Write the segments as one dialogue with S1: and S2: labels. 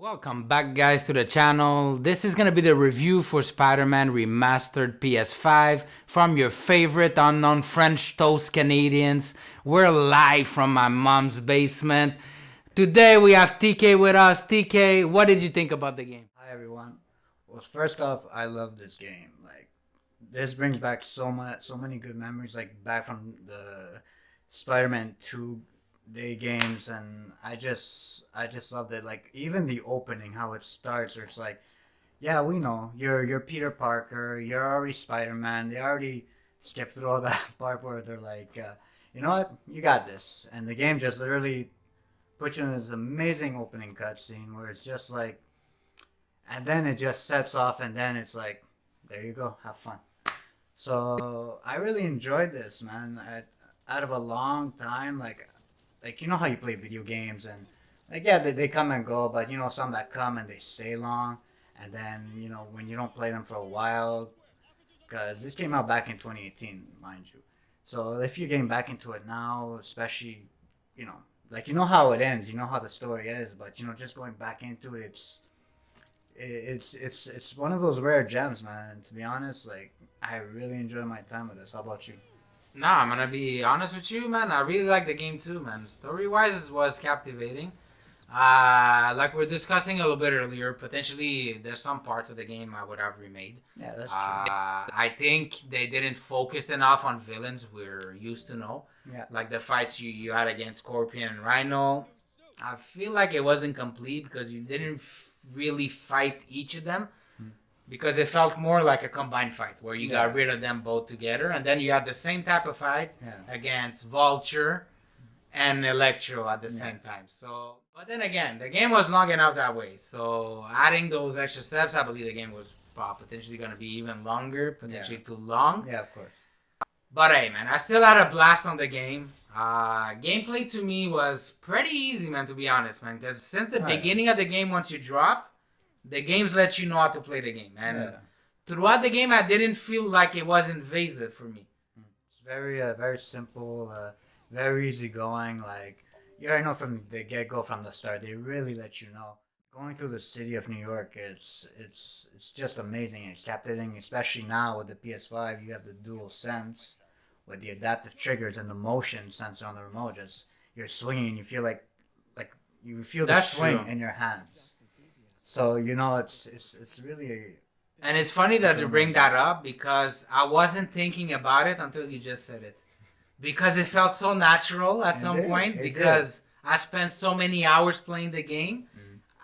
S1: Welcome back, guys, to the channel. This is going to be the review for Spider-Man Remastered PS5 from your favorite unknown French toast Canadians. We're live from my mom's basement. Today we have TK with us. TK, what did you think about the game?
S2: Hi everyone. Well, first off, I love this game. Like, this brings back so many good memories. Like back from the Spider-Man 2 day games, and I just loved it. Like even the opening, how it starts, where it's like, yeah, we know you're Peter Parker. You're already Spider-Man. They already skipped through all that part where they're like, you know what, you got this, and the game just literally puts you in this amazing opening cutscene where it's just like, and then it just sets off, and then it's like, there you go, have fun. So I really enjoyed this, man. Out of a long time, like you know how you play video games, and like yeah, they come and go, but you know some that come and they stay long, and then you know when you don't play them for a while, because this came out back in 2018, mind you. So if you getting back into it now, especially, you know, like you know how it ends, you know how the story is, but you know just going back into it, it's one of those rare gems, man. And to be honest, like I really enjoy my time with this. How about you?
S1: Nah, I'm gonna be honest with you, man. I really like the game too, man. Story-wise, it was captivating. Like we are discussing a little bit earlier, potentially there's some parts of the game I would have remade.
S2: Yeah, that's true.
S1: I think they didn't focus enough on villains we're used to know.
S2: Yeah,
S1: Like the fights you had against Scorpion and Rhino. I feel like it wasn't complete because you didn't really fight each of them. Because it felt more like a combined fight where you got rid of them both together, and then you had the same type of fight against Vulture and Electro at the same time. So, but then again, the game was long enough that way. So adding those extra steps, I believe the game was potentially going to be even longer, potentially too long.
S2: Yeah, of course.
S1: But hey, man, I still had a blast on the game. Gameplay to me was pretty easy, man, to be honest, man. Because since the beginning of the game, once you drop, the games let you know how to play the game. And throughout the game, I didn't feel like it was invasive for me.
S2: It's very simple, very easy going. Like you already know from the get go, from the start, they really let you know. Going through the city of New York, it's just amazing. It's captivating, especially now with the PS5. You have the dual sense with the adaptive triggers and the motion sensor on the remote. Just you're swinging and you feel like you feel the swing in your hands. So you know it's really.
S1: And it's funny that you bring that up because I wasn't thinking about it until you just said it. Because it felt so natural at some point because I spent so many hours playing the game.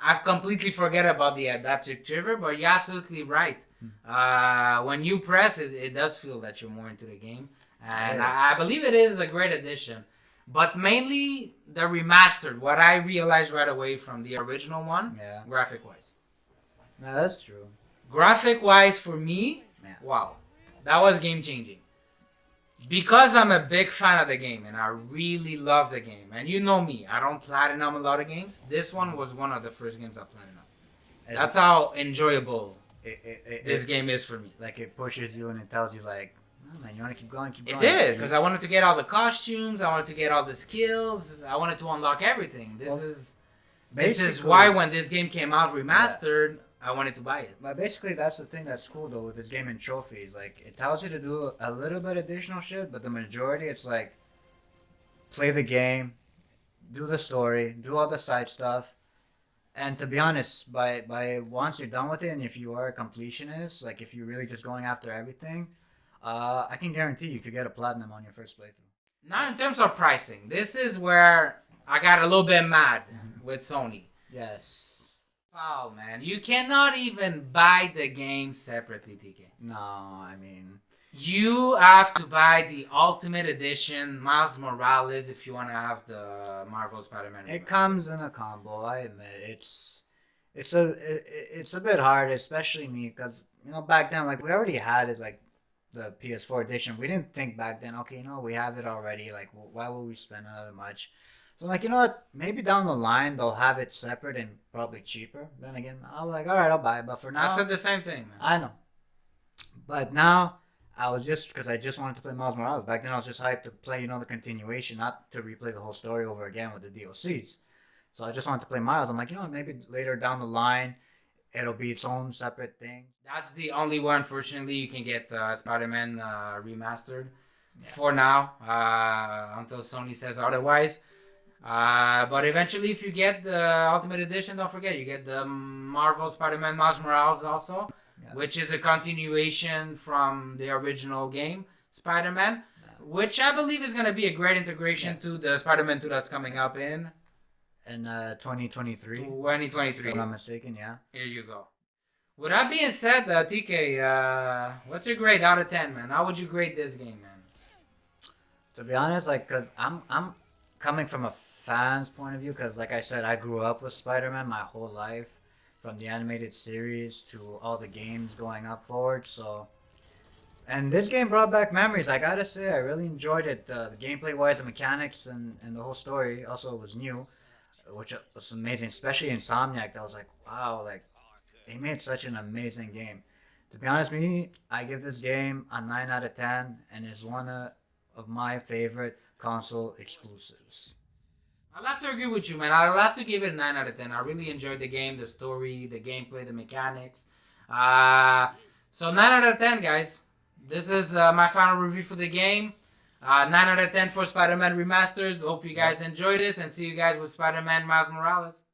S1: I've completely forget about the adaptive trigger, but you're absolutely right. When you press it, it does feel that you're more into the game. And I believe it is a great addition. But mainly the remastered, what I realized right away from the original one, graphic-wise.
S2: No, that's true.
S1: Graphic-wise, for me, wow, that was game-changing. Because I'm a big fan of the game, and I really love the game. And you know me, I don't platinum a lot of games. This one was one of the first games I platinum. That's how enjoyable this game is for me.
S2: Like it pushes you and it tells you like, oh man, you want to keep going, keep going.
S1: It did, because I wanted to get all the costumes, I wanted to get all the skills, I wanted to unlock everything. This is why when this game came out remastered, I wanted to buy it.
S2: But basically, that's the thing that's cool though with this game and trophies. Like it tells you to do a little bit additional shit, but the majority it's like play the game, do the story, do all the side stuff. And to be honest, by once you're done with it, and if you are a completionist, like if you're really just going after everything, I can guarantee you could get a platinum on your first playthrough.
S1: Now, in terms of pricing, this is where I got a little bit mad with Sony.
S2: Yes.
S1: Wow, man. You cannot even buy the game separately, TK.
S2: No, I mean...
S1: You have to buy the Ultimate Edition, Miles Morales, if you want to have the Marvel Spider-Man.
S2: It comes in a combo, I admit. It's a bit hard, especially me, because, you know, back then, like, we already had it, like, the PS4 edition. We didn't think back then, okay, you know, we have it already. Like, why would we spend another much? So I'm like, you know what? Maybe down the line they'll have it separate and probably cheaper. Then again, I was like, all right, I'll buy it. But for now,
S1: I said the same thing, man.
S2: I know. But now I was just because I just wanted to play Miles Morales. Back then I was just hyped to play, you know, the continuation, not to replay the whole story over again with the DLCs. So I just wanted to play Miles. I'm like, maybe later down the line, it'll be its own separate thing.
S1: That's the only one, unfortunately, you can get Spider-Man Remastered for now, until Sony says otherwise. But eventually, if you get the Ultimate Edition, don't forget, you get the Marvel Spider-Man Miles Morales also, which is a continuation from the original game, Spider-Man, which I believe is going to be a great integration to the Spider-Man 2 that's coming up in
S2: 2023.
S1: 2023.
S2: If I'm not mistaken, yeah.
S1: Here you go. With that being said, TK, what's your grade out of 10, man? How would you grade this game, man?
S2: To be honest, like, cause I'm coming from a fan's point of view, cause like I said, I grew up with Spider-Man my whole life, from the animated series to all the games going up forward. So, and this game brought back memories. I gotta say, I really enjoyed it. The gameplay wise, the mechanics, and the whole story also was new, which was amazing. Especially Insomniac, that was like, wow, like they made such an amazing game. To be honest with me, I give this game a 9 out of 10, and it's one of my favorite console exclusives.
S1: I'll have to agree with you, man. I'll have to give it a 9 out of 10. I really enjoyed the game, the story, the gameplay, the mechanics. So 9 out of 10, guys. This is my final review for the game. 9 out of 10 for Spider-Man Remasters. Hope you guys enjoyed this, and see you guys with Spider-Man Miles Morales.